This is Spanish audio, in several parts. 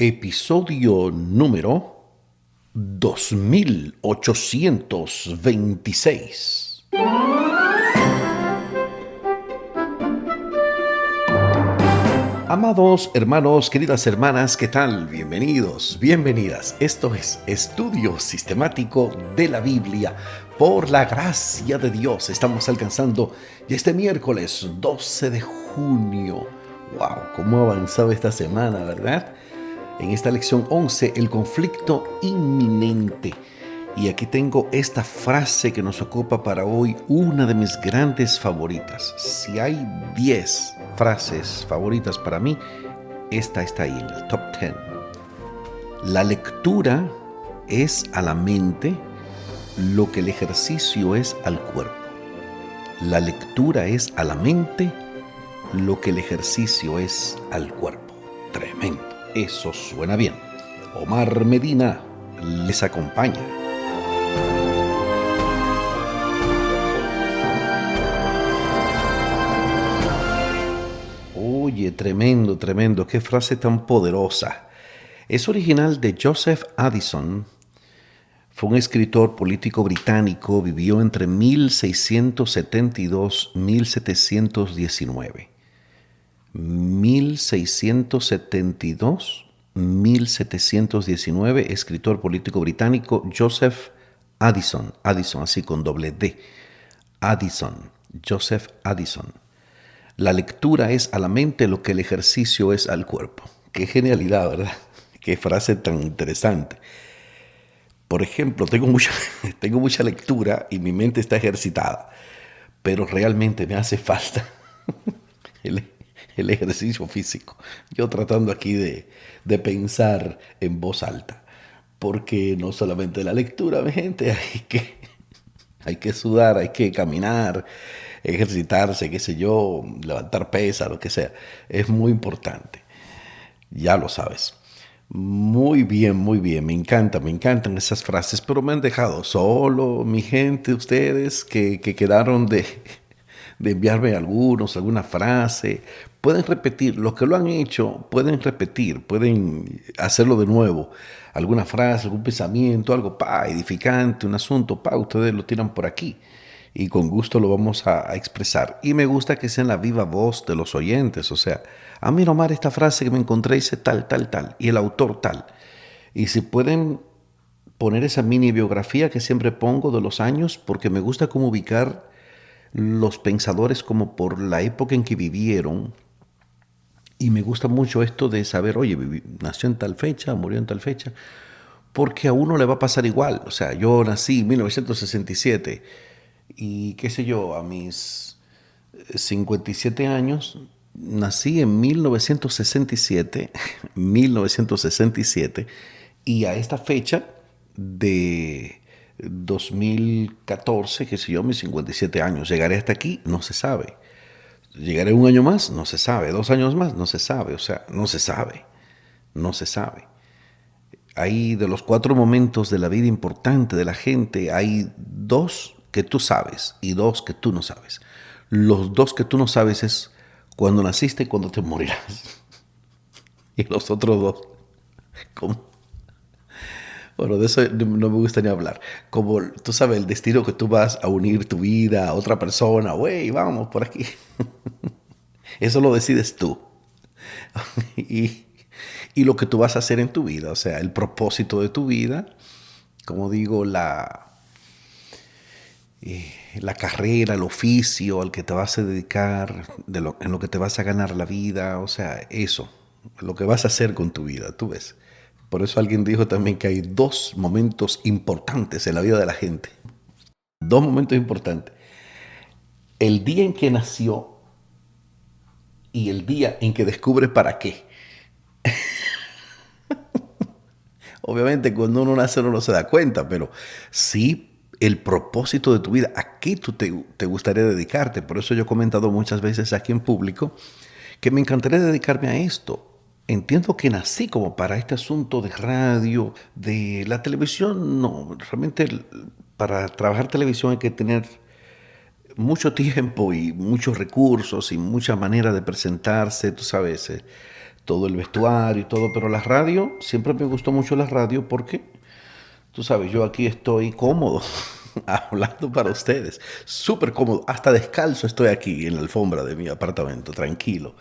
Episodio número 2826. Amados hermanos, queridas hermanas, ¿qué tal? Bienvenidos, bienvenidas. Esto es Estudio Sistemático de la Biblia. Por la gracia de Dios estamos alcanzando ya este miércoles 12 de junio. ¡Wow! ¿Cómo ha avanzado esta semana, verdad? En esta lección 11, el conflicto inminente. Y aquí tengo esta frase que nos ocupa para hoy, una de mis grandes favoritas. Si hay 10 frases favoritas para mí, esta está ahí en el top 10. La lectura es a la mente lo que el ejercicio es al cuerpo. La lectura es a la mente lo que el ejercicio es al cuerpo. Tremendo. Eso suena bien. Omar Medina les acompaña. Oye, tremendo, tremendo. Qué frase tan poderosa. Es original de Joseph Addison. Fue un escritor político británico. Vivió entre 1672 y 1719. 1672-1719, escritor político británico Joseph Addison, Addison así con doble D, Addison, Joseph Addison. La lectura es a la mente lo que el ejercicio es al cuerpo. Qué genialidad, ¿verdad? Qué frase tan interesante. Por ejemplo, tengo mucha lectura y mi mente está ejercitada, pero realmente me hace falta el ejercicio físico. Yo tratando aquí de pensar en voz alta, porque no solamente la lectura, mi gente, hay que sudar, hay que caminar, ejercitarse, qué sé yo, levantar pesas, lo que sea. Es muy importante, ya lo sabes. Muy bien, me encantan esas frases, pero me han dejado solo, mi gente, ustedes que quedaron de enviarme alguna frase. Pueden repetir, los que lo han hecho, pueden repetir, pueden hacerlo de nuevo. Alguna frase, algún pensamiento, algo edificante, un asunto, ustedes lo tiran por aquí. Y con gusto lo vamos a expresar. Y me gusta que sea en la viva voz de los oyentes. O sea, mira Omar, esta frase que me encontré dice tal, y el autor tal. Y si pueden poner esa mini biografía que siempre pongo de los años, porque me gusta cómo ubicar los pensadores como por la época en que vivieron. Y me gusta mucho esto de saber, oye, nació en tal fecha, murió en tal fecha, porque a uno le va a pasar igual. O sea, yo nací en 1967 y qué sé yo, a mis 57 años, nací en 1967, 1967, y a esta fecha de 2014, qué sé yo, mis 57 años, llegaré hasta aquí, no se sabe. ¿Llegaré un año más? No se sabe. 2 años más? No se sabe. O sea, no se sabe. No se sabe. Hay de los 4 momentos de la vida importante de la gente, hay 2 que tú sabes y 2 que tú no sabes. Los 2 que tú no sabes es cuando naciste y cuando te morirás. Y los otros 2, ¿cómo? Bueno, de eso no me gusta ni hablar. Como tú sabes, el destino que tú vas a unir tu vida a otra persona, güey, vamos por aquí. Eso lo decides tú. y, y lo que tú vas a hacer en tu vida, o sea, el propósito de tu vida, como digo, la carrera, el oficio al que te vas a dedicar, en lo que te vas a ganar la vida, o sea, eso, lo que vas a hacer con tu vida, tú ves. Por eso alguien dijo también que hay 2 momentos importantes en la vida de la gente. 2 momentos importantes. El día en que nació y el día en que descubre para qué. Obviamente cuando uno nace uno no se da cuenta, pero sí el propósito de tu vida, a qué tú te gustaría dedicarte. Por eso yo he comentado muchas veces aquí en público que me encantaría dedicarme a esto. Entiendo que nací como para este asunto de radio, de la televisión, no, realmente para trabajar televisión hay que tener mucho tiempo y muchos recursos y mucha manera de presentarse, tú sabes, todo el vestuario y todo, pero la radio, siempre me gustó mucho la radio porque, tú sabes, yo aquí estoy cómodo hablando para ustedes, súper cómodo, hasta descalzo estoy aquí en la alfombra de mi apartamento, tranquilo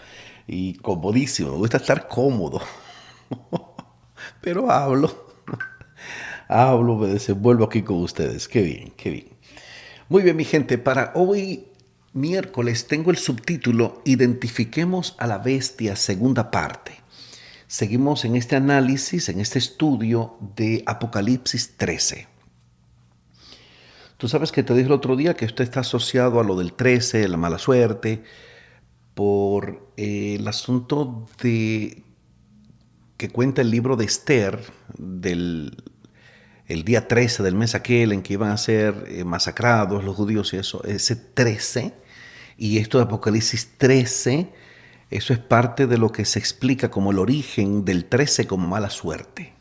y comodísimo, me gusta estar cómodo, pero hablo, me desenvuelvo aquí con ustedes, qué bien, qué bien. Muy bien, mi gente, para hoy miércoles tengo el subtítulo Identifiquemos a la bestia, segunda parte. Seguimos en este análisis, en este estudio de Apocalipsis 13. Tú sabes que te dije el otro día que esto está asociado a lo del 13, la mala suerte, por el asunto de que cuenta el libro de Esther del el día 13 del mes aquel en que iban a ser masacrados los judíos y eso, ese 13, y esto de Apocalipsis 13, eso es parte de lo que se explica como el origen del 13 como mala suerte.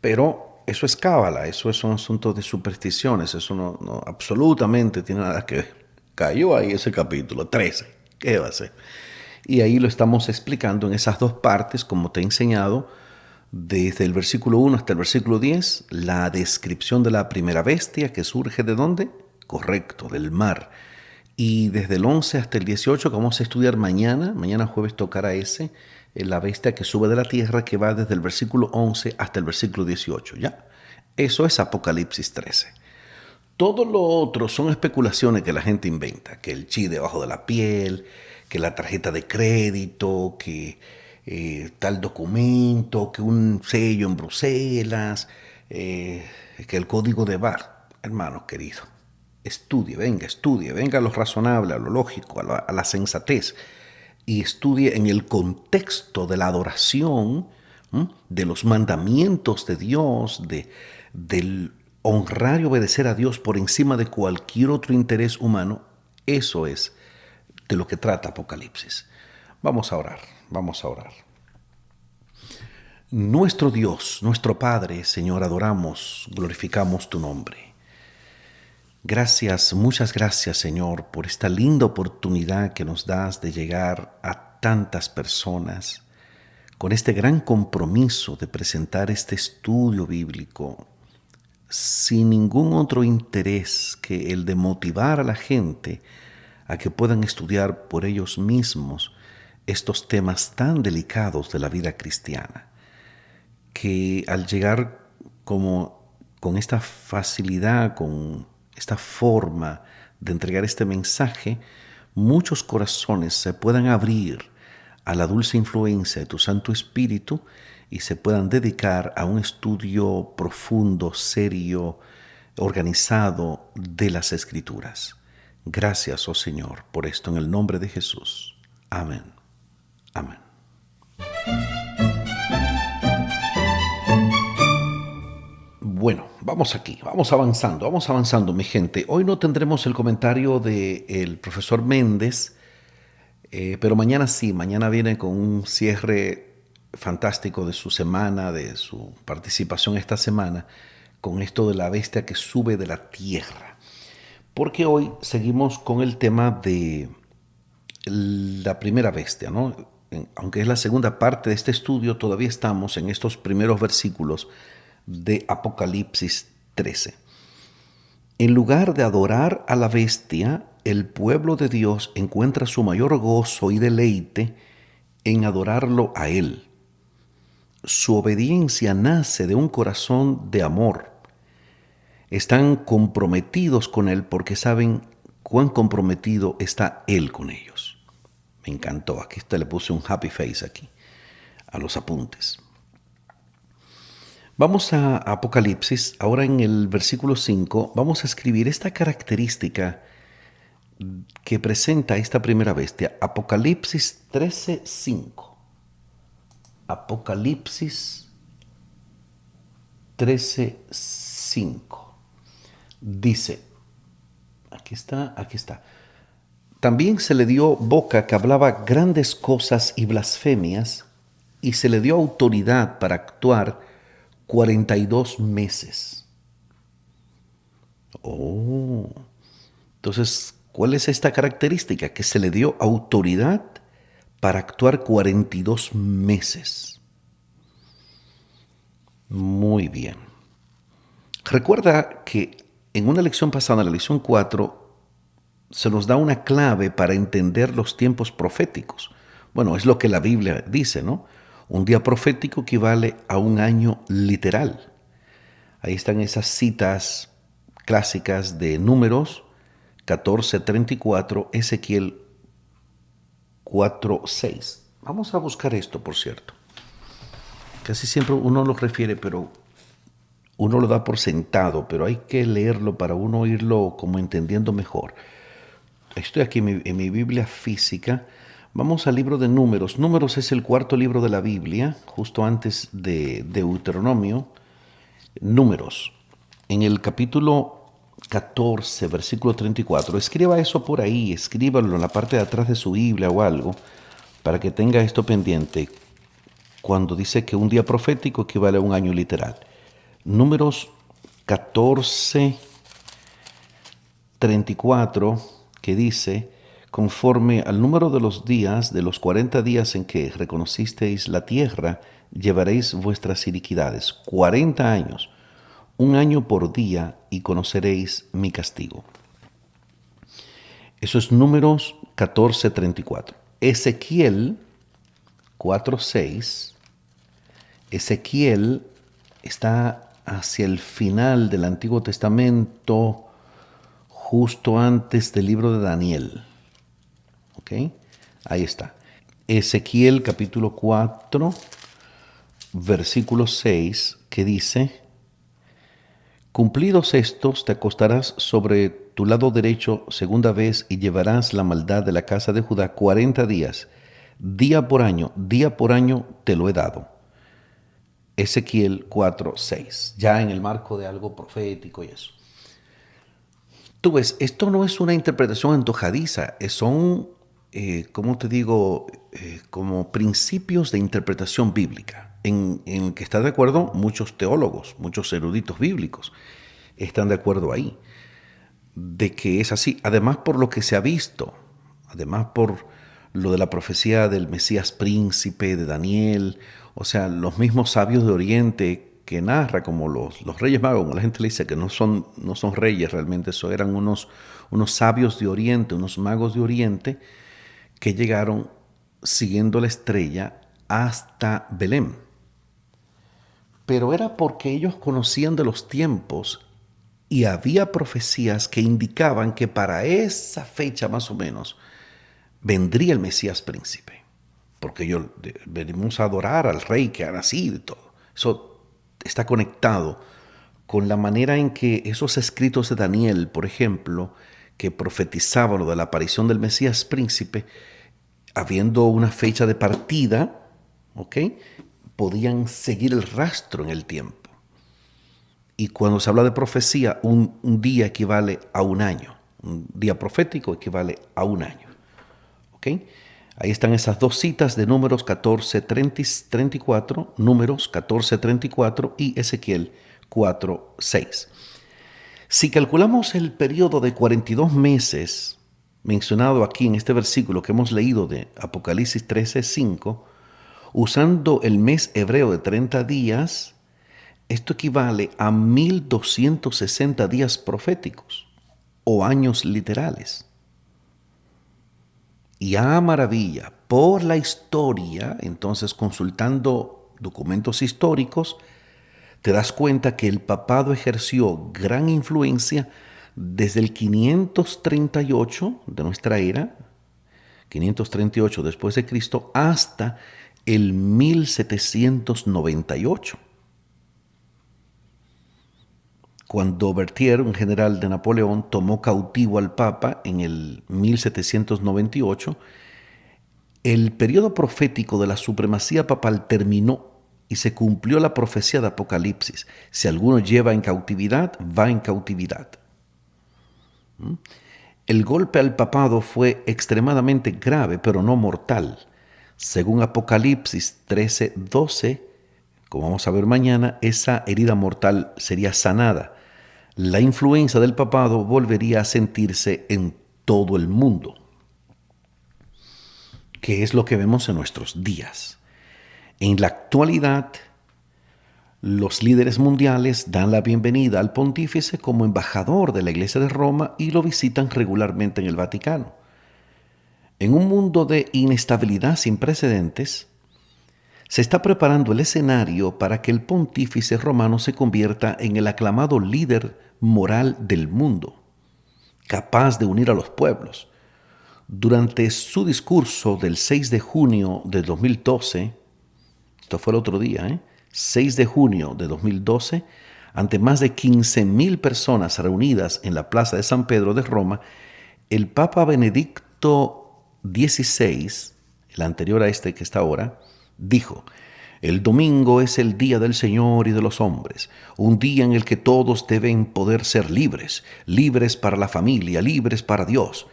Pero eso es cábala, eso son asuntos de supersticiones, eso no absolutamente tiene nada que ver. Cayó ahí ese capítulo 13, ¿qué va a ser? Y ahí lo estamos explicando en esas dos partes, como te he enseñado, desde el versículo 1 hasta el versículo 10, la descripción de la primera bestia que surge de dónde? Correcto, del mar. Y desde el 11 hasta el 18, que vamos a estudiar mañana jueves tocará ese, la bestia que sube de la tierra, que va desde el versículo 11 hasta el versículo 18, ¿ya? Eso es Apocalipsis 13. Todo lo otro son especulaciones que la gente inventa, que el chi debajo de la piel, que la tarjeta de crédito, que tal documento, que un sello en Bruselas, que el código de bar. Hermano querido, estudie, venga a lo razonable, a lo lógico, a la sensatez, y estudie en el contexto de la adoración, de los mandamientos de Dios, del honrar y obedecer a Dios por encima de cualquier otro interés humano. Eso es de lo que trata Apocalipsis. Vamos a orar, vamos a orar. Nuestro Dios, nuestro Padre, Señor, adoramos, glorificamos tu nombre. Gracias, muchas gracias, Señor, por esta linda oportunidad que nos das de llegar a tantas personas con este gran compromiso de presentar este estudio bíblico sin ningún otro interés que el de motivar a la gente a que puedan estudiar por ellos mismos estos temas tan delicados de la vida cristiana, que al llegar como con esta facilidad, con esta forma de entregar este mensaje, muchos corazones se puedan abrir a la dulce influencia de tu Santo Espíritu y se puedan dedicar a un estudio profundo, serio, organizado de las Escrituras. Gracias, oh Señor, por esto en el nombre de Jesús. Amén. Amén. Bueno, vamos aquí, vamos avanzando, mi gente. Hoy no tendremos el comentario del profesor Méndez, pero mañana sí, mañana viene con un cierre fantástico de su semana, de su participación esta semana, con esto de la bestia que sube de la tierra. Porque hoy seguimos con el tema de la primera bestia, ¿no? Aunque es la segunda parte de este estudio, todavía estamos en estos primeros versículos de Apocalipsis 13. En lugar de adorar a la bestia, el pueblo de Dios encuentra su mayor gozo y deleite en adorarlo a Él. Su obediencia nace de un corazón de amor. Están comprometidos con Él porque saben cuán comprometido está Él con ellos. Me encantó. Aquí le puse un happy face aquí, a los apuntes. Vamos a Apocalipsis, ahora en el versículo 5, vamos a escribir esta característica que presenta esta primera bestia. Apocalipsis 13:5. Apocalipsis 13:5. Dice, aquí está. También se le dio boca que hablaba grandes cosas y blasfemias, y se le dio autoridad para actuar 42 meses. Oh, entonces, ¿cuál es esta característica? Que se le dio autoridad para actuar 42 meses. Muy bien. Recuerda que en una lección pasada, en la lección 4, se nos da una clave para entender los tiempos proféticos. Bueno, es lo que la Biblia dice, ¿no? Un día profético equivale a un año literal. Ahí están esas citas clásicas de Números 14:34, Ezequiel 4:6. Vamos a buscar esto, por cierto. Casi siempre uno lo refiere, pero uno lo da por sentado, pero hay que leerlo para uno irlo como entendiendo mejor. Estoy aquí en mi Biblia física. Vamos al libro de Números. Números es el cuarto libro de la Biblia, justo antes de Deuteronomio. Números, en el capítulo 14, versículo 34. Escriba eso por ahí, escríbalo en la parte de atrás de su Biblia o algo, para que tenga esto pendiente cuando dice que un día profético equivale a un año literal. Números 14, 34, que dice: conforme al número de los días, de los 40 días en que reconocisteis la tierra, llevaréis vuestras iniquidades. 40 años, un año por día, y conoceréis mi castigo. Eso es Números 14, 34. Ezequiel 4:6. Ezequiel está hacia el final del Antiguo Testamento, justo antes del libro de Daniel. ¿Ok? Ahí está. Ezequiel capítulo 4, versículo 6, que dice: cumplidos estos, te acostarás sobre tu lado derecho segunda vez y llevarás la maldad de la casa de Judá 40 días. Día por año te lo he dado. Ezequiel 4:6, ya en el marco de algo profético y eso. Tú ves, esto no es una interpretación antojadiza, son, ¿cómo te digo? Como principios de interpretación bíblica, en que están de acuerdo muchos teólogos, muchos eruditos bíblicos, están de acuerdo ahí, de que es así, además por lo que se ha visto, además por lo de la profecía del Mesías príncipe, de Daniel, o sea, los mismos sabios de Oriente que narra, como los reyes magos, como la gente le dice que no son reyes realmente, eso eran unos sabios de Oriente, unos magos de Oriente que llegaron siguiendo la estrella hasta Belén. Pero era porque ellos conocían de los tiempos y había profecías que indicaban que para esa fecha más o menos vendría el Mesías príncipe, porque ellos venimos a adorar al rey que ha nacido y todo. Eso está conectado con la manera en que esos escritos de Daniel, por ejemplo, que profetizaban lo de la aparición del Mesías príncipe, habiendo una fecha de partida, ¿ok?, podían seguir el rastro en el tiempo. Y cuando se habla de profecía, un día equivale a un año. Un día profético equivale a un año. ¿Ok? Ahí están esas dos citas de Números 14:34, Números 14:34 y Ezequiel 4:6. Si calculamos el periodo de 42 meses mencionado aquí en este versículo que hemos leído de Apocalipsis 13:5, usando el mes hebreo de 30 días, esto equivale a 1260 días proféticos o años literales. Y a maravilla, por la historia, entonces consultando documentos históricos, te das cuenta que el papado ejerció gran influencia desde el 538 de nuestra era, 538 después de Cristo, hasta el 1798. Cuando Berthier, un general de Napoleón, tomó cautivo al Papa en el 1798, el periodo profético de la supremacía papal terminó y se cumplió la profecía de Apocalipsis. Si alguno lleva en cautividad, va en cautividad. El golpe al papado fue extremadamente grave, pero no mortal. Según Apocalipsis 13:12, como vamos a ver mañana, esa herida mortal sería sanada. La influencia del papado volvería a sentirse en todo el mundo. que es lo que vemos en nuestros días. En la actualidad, los líderes mundiales dan la bienvenida al pontífice como embajador de la Iglesia de Roma y lo visitan regularmente en el Vaticano. En un mundo de inestabilidad sin precedentes, se está preparando el escenario para que el pontífice romano se convierta en el aclamado líder moral del mundo, capaz de unir a los pueblos. Durante su discurso del 6 de junio de 2012, esto fue el otro día, 6 de junio de 2012, ante más de 15,000 personas reunidas en la Plaza de San Pedro de Roma, el Papa Benedicto XVI, el anterior a este que está ahora, dijo: el domingo es el día del Señor y de los hombres, un día en el que todos deben poder ser libres, libres para la familia, libres para Dios.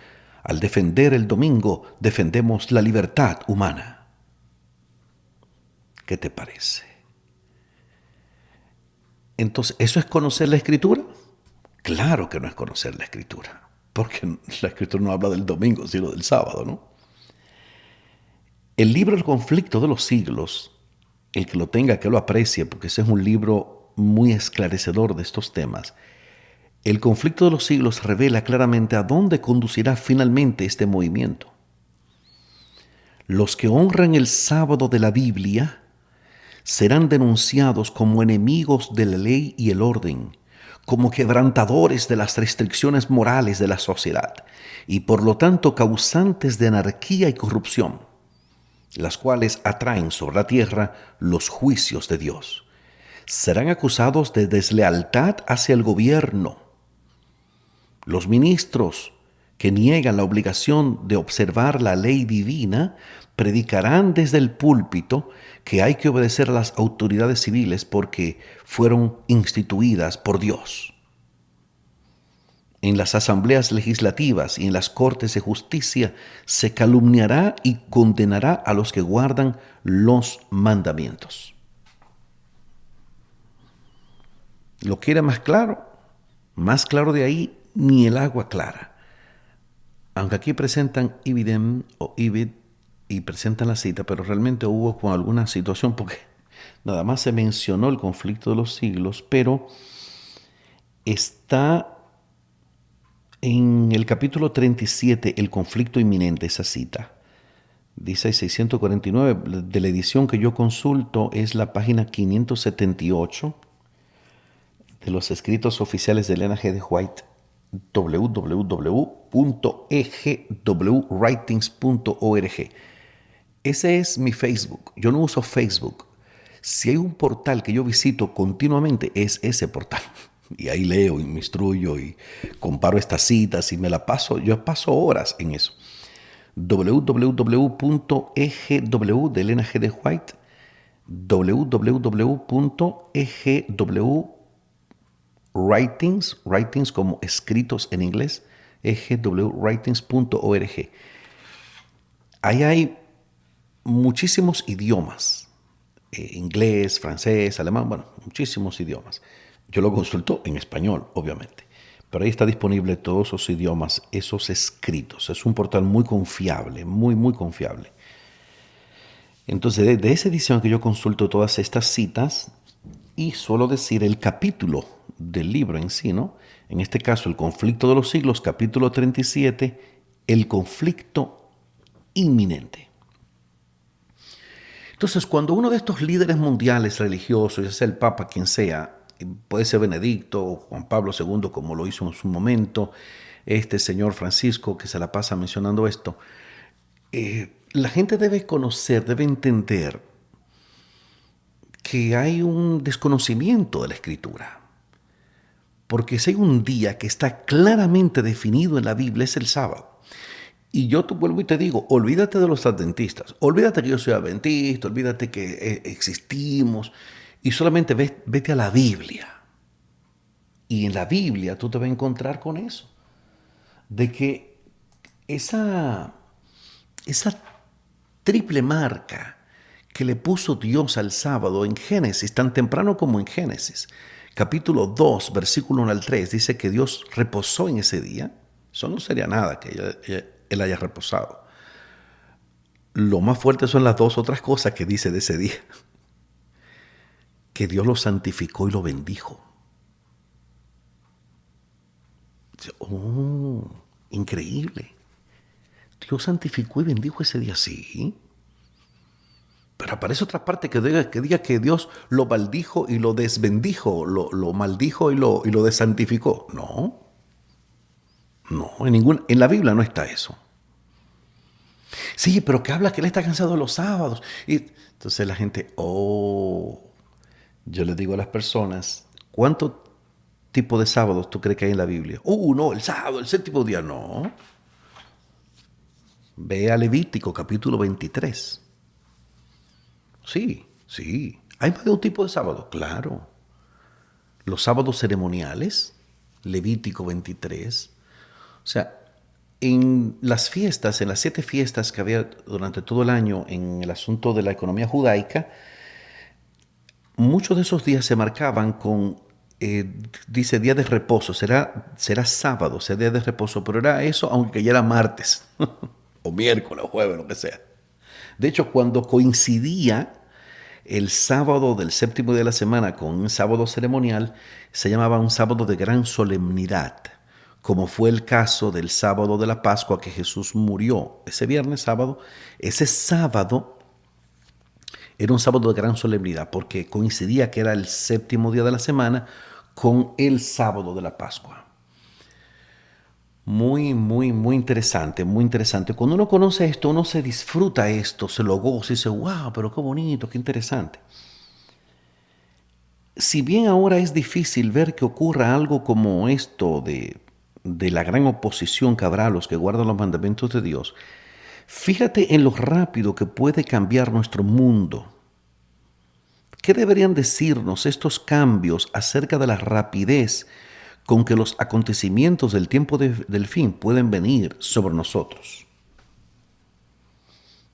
Al defender el domingo, defendemos la libertad humana. ¿Qué te parece? Entonces, ¿eso es conocer la Escritura? Claro que no es conocer la Escritura, porque la Escritura no habla del domingo, sino del sábado, ¿no? El libro El conflicto de los siglos, el que lo tenga, que lo aprecie, porque ese es un libro muy esclarecedor de estos temas. El conflicto de los siglos revela claramente a dónde conducirá finalmente este movimiento. Los que honran el sábado de la Biblia serán denunciados como enemigos de la ley y el orden, como quebrantadores de las restricciones morales de la sociedad y por lo tanto causantes de anarquía y corrupción, las cuales atraen sobre la tierra los juicios de Dios. Serán acusados de deslealtad hacia el gobierno. Los ministros que niegan la obligación de observar la ley divina predicarán desde el púlpito que hay que obedecer a las autoridades civiles porque fueron instituidas por Dios. En las asambleas legislativas y en las cortes de justicia se calumniará y condenará a los que guardan los mandamientos. ¿Lo quiere más claro? Más claro de ahí, ni el agua clara. Aunque aquí presentan Ibidem o Ibid y presentan la cita, pero realmente hubo con alguna situación porque nada más se mencionó el conflicto de los siglos, pero está en el capítulo 37, el conflicto inminente, esa cita. Dice 649, de la edición que yo consulto es la página 578 de los escritos oficiales de Elena G. de White, www.egwritings.org. Ese es mi Facebook. Yo no uso Facebook. Si hay un portal que yo visito continuamente, es ese portal. Y ahí leo y me instruyo y comparo estas citas y me la paso. Yo paso horas en eso. www.egw de Elena G. de White, www.egwritings, writings como escritos en inglés, egwritings.org. Ahí hay muchísimos idiomas, inglés, francés, alemán, bueno, muchísimos idiomas. Yo lo consulto en español, obviamente, pero ahí está disponible todos esos idiomas, esos escritos. Es un portal muy confiable, muy, muy confiable. Entonces, de esa edición que yo consulto todas estas citas y suelo decir el capítulo del libro en sí, ¿no? En este caso, el conflicto de los siglos, capítulo 37, el conflicto inminente. Entonces, cuando uno de estos líderes mundiales religiosos, ya sea el Papa, quien sea, puede ser Benedicto o Juan Pablo II, como lo hizo en su momento, este señor Francisco, que se la pasa mencionando esto, la gente debe conocer, debe entender que hay un desconocimiento de la Escritura. Porque si hay un día que está claramente definido en la Biblia, es el sábado. Y yo te vuelvo y te digo, olvídate de los adventistas, olvídate que yo soy adventista, olvídate que existimos y solamente vete a la Biblia. Y en la Biblia tú te vas a encontrar con eso, de que esa triple marca que le puso Dios al sábado en Génesis, tan temprano como en Génesis, capítulo 2, versículo 1 al 3, dice que Dios reposó en ese día. Eso no sería nada que Él haya reposado. Lo más fuerte son las dos otras cosas que dice de ese día. Que Dios lo santificó y lo bendijo. Oh, increíble. Dios santificó y bendijo ese día, sí. Pero aparece otra parte que diga que Dios lo maldijo y lo desbendijo, lo maldijo y lo desantificó. No, no, en la Biblia no está eso. Sí, pero que habla que Él está cansado de los sábados. Y entonces la gente, yo le digo a las personas, ¿cuánto tipo de sábados tú crees que hay en la Biblia? No, el sábado, el séptimo día, no. Ve a Levítico capítulo 23. Sí, sí. ¿Hay más de un tipo de sábado? Claro. Los sábados ceremoniales, Levítico 23. O sea, en las fiestas, en las 7 fiestas que había durante todo el año en el asunto de la economía judaica, muchos de esos días se marcaban con, dice, día de reposo. Será sábado, será día de reposo, pero era eso aunque ya era martes, o miércoles, o jueves, lo que sea. De hecho, cuando coincidía el sábado del séptimo día de la semana con un sábado ceremonial, se llamaba un sábado de gran solemnidad, como fue el caso del sábado de la Pascua que Jesús murió. Ese viernes sábado, ese sábado era un sábado de gran solemnidad porque coincidía que era el séptimo día de la semana con el sábado de la Pascua. Muy, muy, muy interesante, muy interesante. Cuando uno conoce esto, uno se disfruta esto, se lo goza y dice, wow, pero qué bonito, qué interesante. Si bien ahora es difícil ver que ocurra algo como esto de la gran oposición que habrá a los que guardan los mandamientos de Dios, fíjate en lo rápido que puede cambiar nuestro mundo. ¿Qué deberían decirnos estos cambios acerca de la rapidez con que los acontecimientos del tiempo del fin pueden venir sobre nosotros?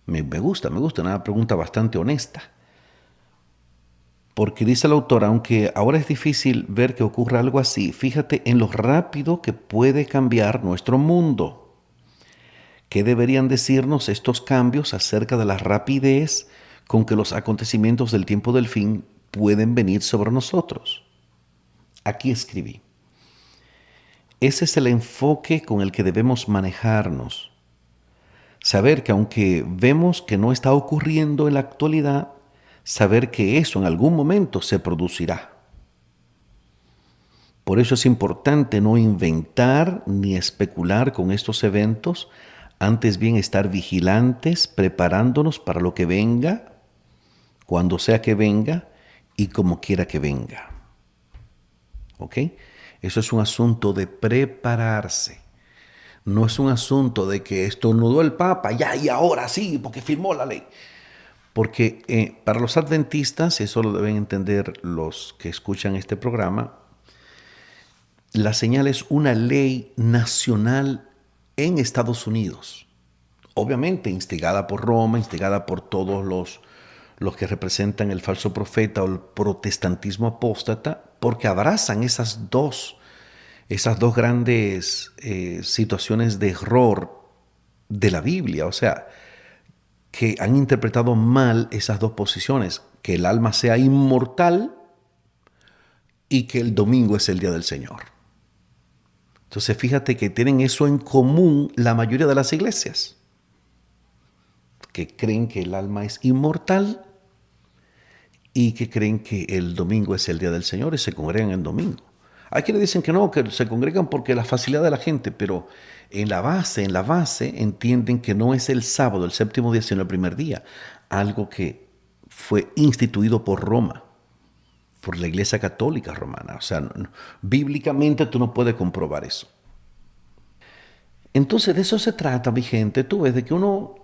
Me gusta, una pregunta bastante honesta. Porque dice el autor, aunque ahora es difícil ver que ocurra algo así, fíjate en lo rápido que puede cambiar nuestro mundo. ¿Qué deberían decirnos estos cambios acerca de la rapidez con que los acontecimientos del tiempo del fin pueden venir sobre nosotros? Aquí escribí. Ese es el enfoque con el que debemos manejarnos. Saber que aunque vemos que no está ocurriendo en la actualidad, saber que eso en algún momento se producirá. Por eso es importante no inventar ni especular con estos eventos, antes bien estar vigilantes, preparándonos para lo que venga, cuando sea que venga y como quiera que venga. ¿Ok? Eso es un asunto de prepararse. No es un asunto de que estornudó el Papa, ya y ahora sí, porque firmó la ley. Porque para los adventistas, eso lo deben entender los que escuchan este programa, la señal es una ley nacional en Estados Unidos. Obviamente instigada por Roma, instigada por todos los que representan el falso profeta o el protestantismo apóstata, porque abrazan esas dos grandes situaciones de error de la Biblia. O sea, que han interpretado mal esas dos posiciones, que el alma sea inmortal y que el domingo es el día del Señor. Entonces fíjate que tienen eso en común la mayoría de las iglesias, que creen que el alma es inmortal y que creen que el domingo es el día del Señor y se congregan el domingo. Hay quienes dicen que no, que se congregan porque la facilidad de la gente, pero en la base entienden que no es el sábado, el séptimo día, sino el primer día. Algo que fue instituido por Roma, por la Iglesia Católica Romana. O sea, bíblicamente tú no puedes comprobar eso. Entonces de eso se trata, mi gente. Tú ves de que uno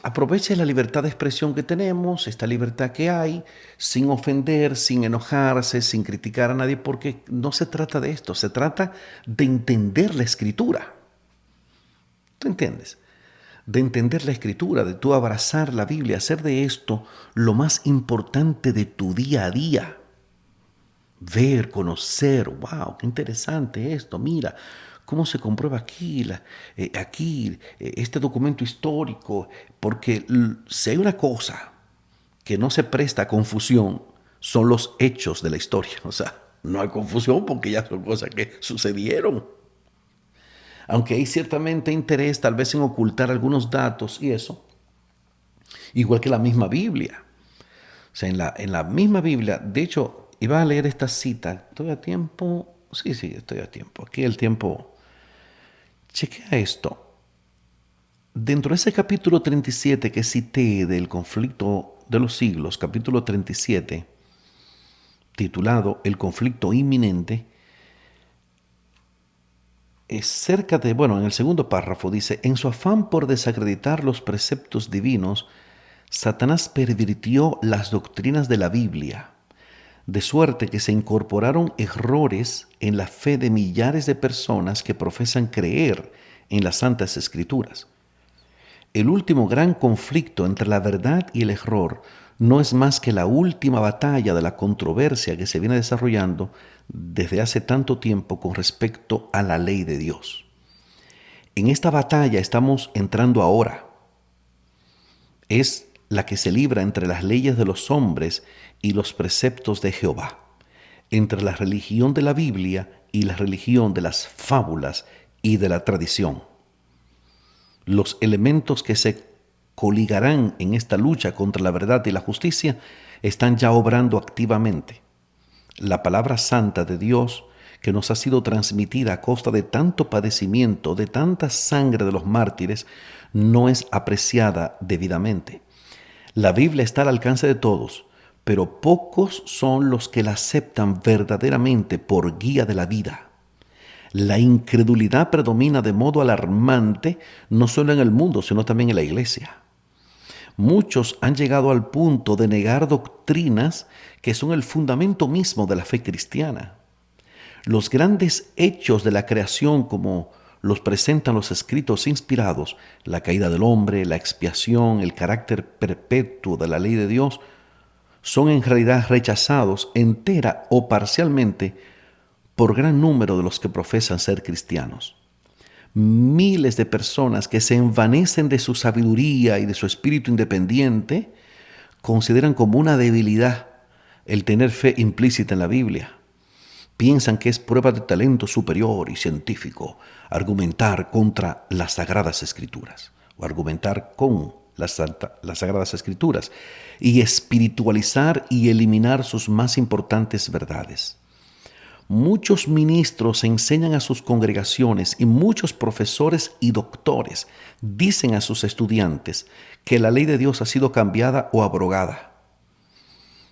aproveche la libertad de expresión que tenemos, esta libertad que hay, sin ofender, sin enojarse, sin criticar a nadie, porque no se trata de esto, se trata de entender la Escritura. ¿Tú entiendes? De entender la Escritura, de tú abrazar la Biblia, hacer de esto lo más importante de tu día a día. Ver, conocer, wow, qué interesante esto, mira, ¿Cómo se comprueba aquí, este documento histórico? Porque si hay una cosa que no se presta a confusión, son los hechos de la historia. O sea, no hay confusión porque ya son cosas que sucedieron. Aunque hay ciertamente interés tal vez en ocultar algunos datos y eso, igual que la misma Biblia. O sea, en la misma Biblia, de hecho, iba a leer esta cita. ¿Estoy a tiempo? Sí, estoy a tiempo. Aquí el tiempo. Chequea esto. Dentro de ese capítulo 37 que cité del conflicto de los siglos, capítulo 37, titulado El conflicto inminente, es cerca de, bueno, en el segundo párrafo dice, en su afán por desacreditar los preceptos divinos, Satanás pervirtió las doctrinas de la Biblia, de suerte que se incorporaron errores en la fe de millares de personas que profesan creer en las Santas Escrituras. El último gran conflicto entre la verdad y el error no es más que la última batalla de la controversia que se viene desarrollando desde hace tanto tiempo con respecto a la ley de Dios. En esta batalla estamos entrando ahora. Es la que se libra entre las leyes de los hombres y los preceptos de Jehová, entre la religión de la Biblia y la religión de las fábulas y de la tradición. Los elementos que se coligarán en esta lucha contra la verdad y la justicia están ya obrando activamente. La palabra santa de Dios, que nos ha sido transmitida a costa de tanto padecimiento, de tanta sangre de los mártires, no es apreciada debidamente. La Biblia está al alcance de todos, pero pocos son los que la aceptan verdaderamente por guía de la vida. La incredulidad predomina de modo alarmante no solo en el mundo, sino también en la iglesia. Muchos han llegado al punto de negar doctrinas que son el fundamento mismo de la fe cristiana. Los grandes hechos de la creación, como los presentan los escritos inspirados, la caída del hombre, la expiación, el carácter perpetuo de la ley de Dios, son en realidad rechazados entera o parcialmente por gran número de los que profesan ser cristianos. Miles de personas que se envanecen de su sabiduría y de su espíritu independiente consideran como una debilidad el tener fe implícita en la Biblia. Piensan que es prueba de talento superior y científico argumentar contra las Sagradas Escrituras o argumentar con las Sagradas Escrituras y espiritualizar y eliminar sus más importantes verdades. Muchos ministros enseñan a sus congregaciones y muchos profesores y doctores dicen a sus estudiantes que la ley de Dios ha sido cambiada o abrogada.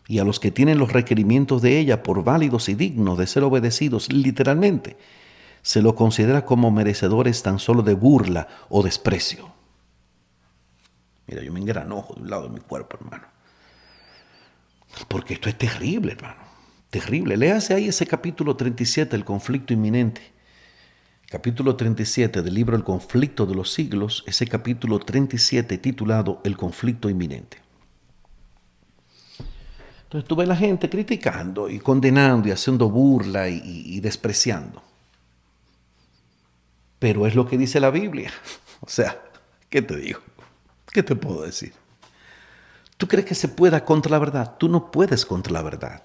Y a los que tienen los requerimientos de ella por válidos y dignos de ser obedecidos literalmente, se lo considera como merecedores tan solo de burla o desprecio. Mira, yo me engranojo de un lado de mi cuerpo, hermano. Porque esto es terrible, hermano. Terrible. Léase ahí ese capítulo 37, el conflicto inminente. Capítulo 37 del libro El conflicto de los siglos, ese capítulo 37 titulado El conflicto inminente. Entonces tú ves la gente criticando y condenando y haciendo burla y despreciando. Pero es lo que dice la Biblia. O sea, ¿qué te digo? ¿Qué te puedo decir? ¿Tú crees que se pueda contra la verdad? Tú no puedes contra la verdad.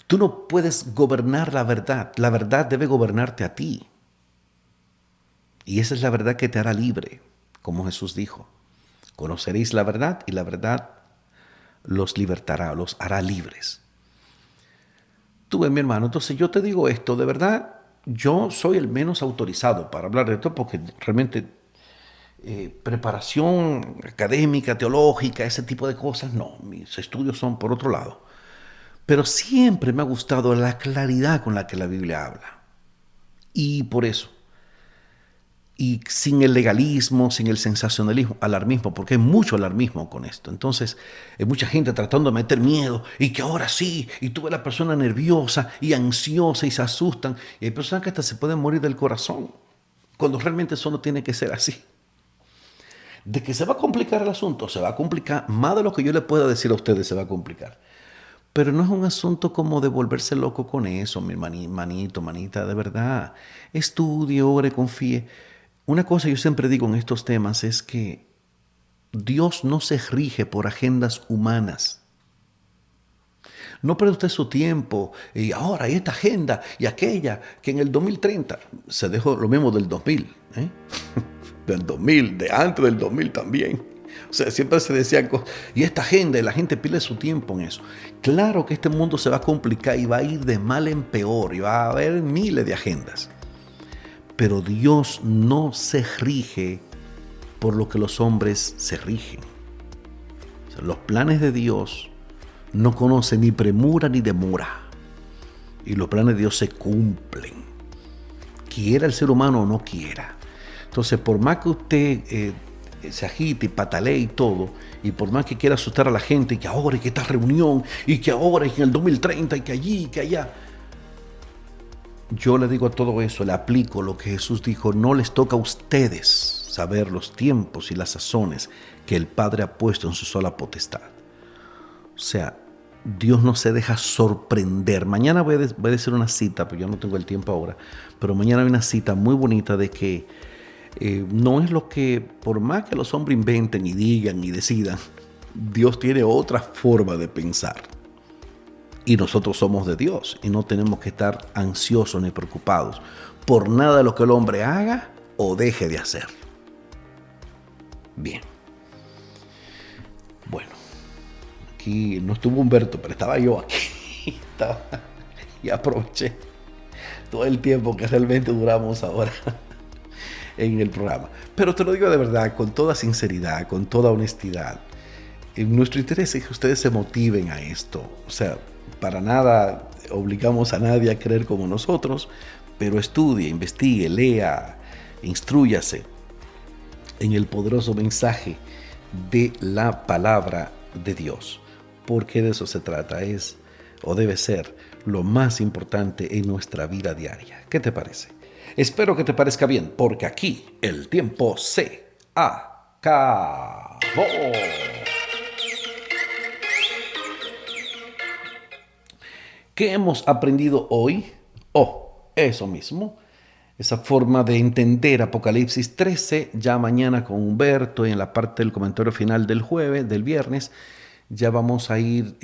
Tú no puedes gobernar la verdad. La verdad debe gobernarte a ti. Y esa es la verdad que te hará libre, como Jesús dijo. Conoceréis la verdad y la verdad los libertará, los hará libres. Tú ves, mi hermano, entonces yo te digo esto, de verdad, yo soy el menos autorizado para hablar de esto porque realmente preparación académica, teológica, ese tipo de cosas, no, mis estudios son por otro lado. Pero siempre me ha gustado la claridad con la que la Biblia habla. Y por eso, y sin el legalismo, sin el sensacionalismo, alarmismo, porque hay mucho alarmismo con esto. Entonces, hay mucha gente tratando de meter miedo, y que ahora sí, y tú ves a la persona nerviosa y ansiosa y se asustan, y hay personas que hasta se pueden morir del corazón, cuando realmente eso no tiene que ser así. De que se va a complicar el asunto, se va a complicar, más de lo que yo le pueda decir a ustedes se va a complicar. Pero no es un asunto como de volverse loco con eso, mi manito, manita, de verdad. Estudie, ore, confíe. Una cosa yo siempre digo en estos temas es que Dios no se rige por agendas humanas. No pierda usted su tiempo y ahora hay esta agenda y aquella que en el 2030 se dejó lo mismo del 2000, ¿eh? Del 2000, de antes del 2000 también. O sea, siempre se decía cosas. Y esta agenda, y la gente pierde su tiempo en eso. Claro que este mundo se va a complicar y va a ir de mal en peor y va a haber miles de agendas. Pero Dios no se rige por lo que los hombres se rigen. O sea, los planes de Dios no conocen ni premura ni demora. Y los planes de Dios se cumplen. Quiera el ser humano o no quiera. Entonces, por más que usted se agite y patalee y todo, y por más que quiera asustar a la gente, y que ahora, y que esta reunión, y que ahora, y que en el 2030, y que allí, y que allá, yo le digo a todo eso, le aplico lo que Jesús dijo: no les toca a ustedes saber los tiempos y las sazones que el Padre ha puesto en su sola potestad. O sea, Dios no se deja sorprender. Mañana voy a decir una cita, pero yo no tengo el tiempo ahora, pero mañana hay una cita muy bonita de que no es lo que, por más que los hombres inventen y digan y decidan, Dios tiene otra forma de pensar. Y nosotros somos de Dios y no tenemos que estar ansiosos ni preocupados por nada de lo que el hombre haga o deje de hacer. Bien. Bueno, aquí no estuvo Humberto, pero estaba yo aquí. Y aproveché todo el tiempo que realmente duramos ahora en el programa. Pero te lo digo de verdad, con toda sinceridad, con toda honestidad. Nuestro interés es que ustedes se motiven a esto. O sea, para nada obligamos a nadie a creer como nosotros, pero estudie, investigue, lea, instrúyase en el poderoso mensaje de la palabra de Dios. Porque de eso se trata, es o debe ser lo más importante en nuestra vida diaria. ¿Qué te parece? Espero que te parezca bien, porque aquí el tiempo se acabó. ¿Qué hemos aprendido hoy? Eso mismo. Esa forma de entender Apocalipsis 13, ya mañana con Humberto y en la parte del comentario final del jueves, del viernes, ya vamos a ir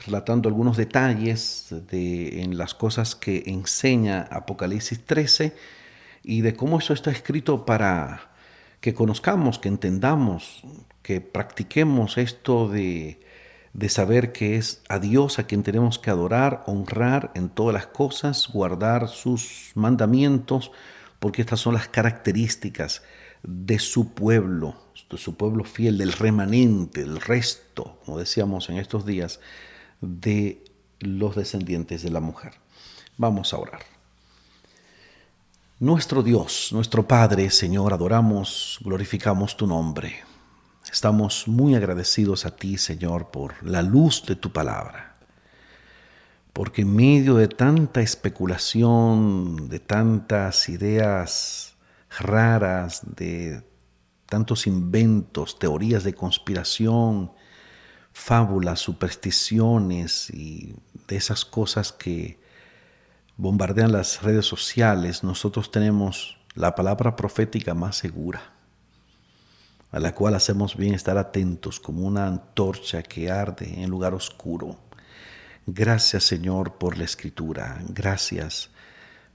relatando algunos detalles en las cosas que enseña Apocalipsis 13 y de cómo eso está escrito para que conozcamos, que entendamos, que practiquemos esto de saber que es a Dios a quien tenemos que adorar, honrar en todas las cosas, guardar sus mandamientos, porque estas son las características de su pueblo fiel, del remanente, del resto, como decíamos en estos días, de los descendientes de la mujer. Vamos a orar. Nuestro Dios, nuestro Padre, Señor, adoramos, glorificamos tu nombre. Estamos muy agradecidos a ti, Señor, por la luz de tu palabra. Porque en medio de tanta especulación, de tantas ideas raras, de tantos inventos, teorías de conspiración, fábulas, supersticiones y de esas cosas que bombardean las redes sociales, nosotros tenemos la palabra profética más segura, a la cual hacemos bien estar atentos como una antorcha que arde en lugar oscuro. Gracias, Señor, por la Escritura. Gracias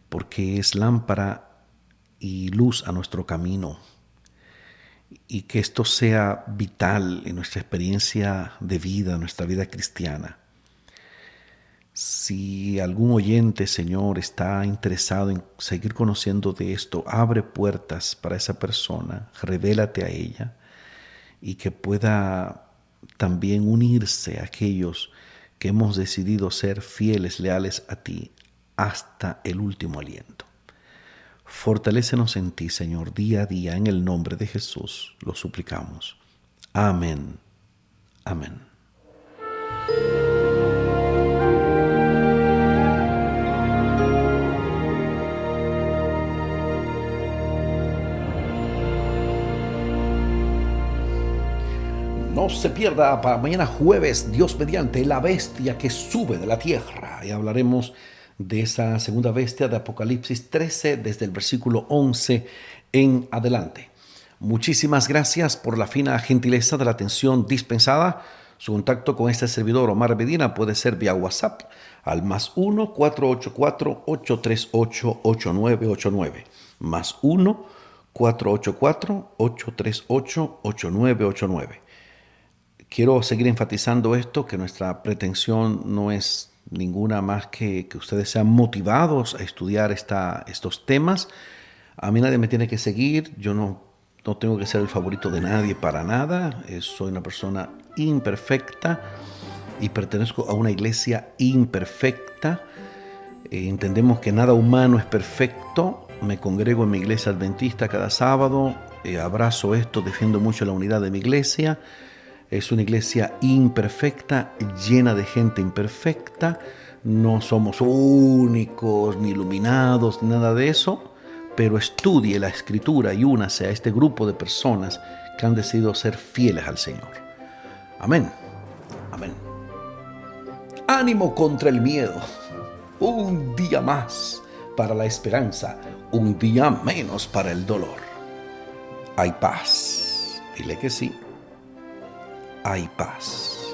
porque es lámpara y luz a nuestro camino. Y que esto sea vital en nuestra experiencia de vida, nuestra vida cristiana. Si algún oyente, Señor, está interesado en seguir conociendo de esto, abre puertas para esa persona, revélate a ella y que pueda también unirse a aquellos que hemos decidido ser fieles, leales a ti hasta el último aliento. Fortalécenos en ti, Señor, día a día, en el nombre de Jesús, lo suplicamos. Amén. Amén. no se pierda para mañana jueves, Dios mediante, la bestia que sube de la tierra. Y hablaremos de esa segunda bestia de Apocalipsis 13 desde el versículo 11 en adelante. Muchísimas gracias por la fina gentileza de la atención dispensada. Su contacto con este servidor Omar Medina puede ser vía WhatsApp al +1 484 838 8989. +1 484 838 8989. Quiero seguir enfatizando esto, que nuestra pretensión no es ninguna más que ustedes sean motivados a estudiar estos temas. A mí nadie me tiene que seguir, yo no tengo que ser el favorito de nadie para nada. Soy una persona imperfecta y pertenezco a una iglesia imperfecta. Entendemos que nada humano es perfecto. Me congrego en mi iglesia adventista cada sábado, abrazo esto, defiendo mucho la unidad de mi iglesia. Es una iglesia imperfecta, llena de gente imperfecta. No somos únicos, ni iluminados, ni nada de eso. Pero estudie la Escritura y únase a este grupo de personas que han decidido ser fieles al Señor. Amén. Amén. Ánimo contra el miedo. Un día más para la esperanza. Un día menos para el dolor. Hay paz. Dile que sí. Hay paz.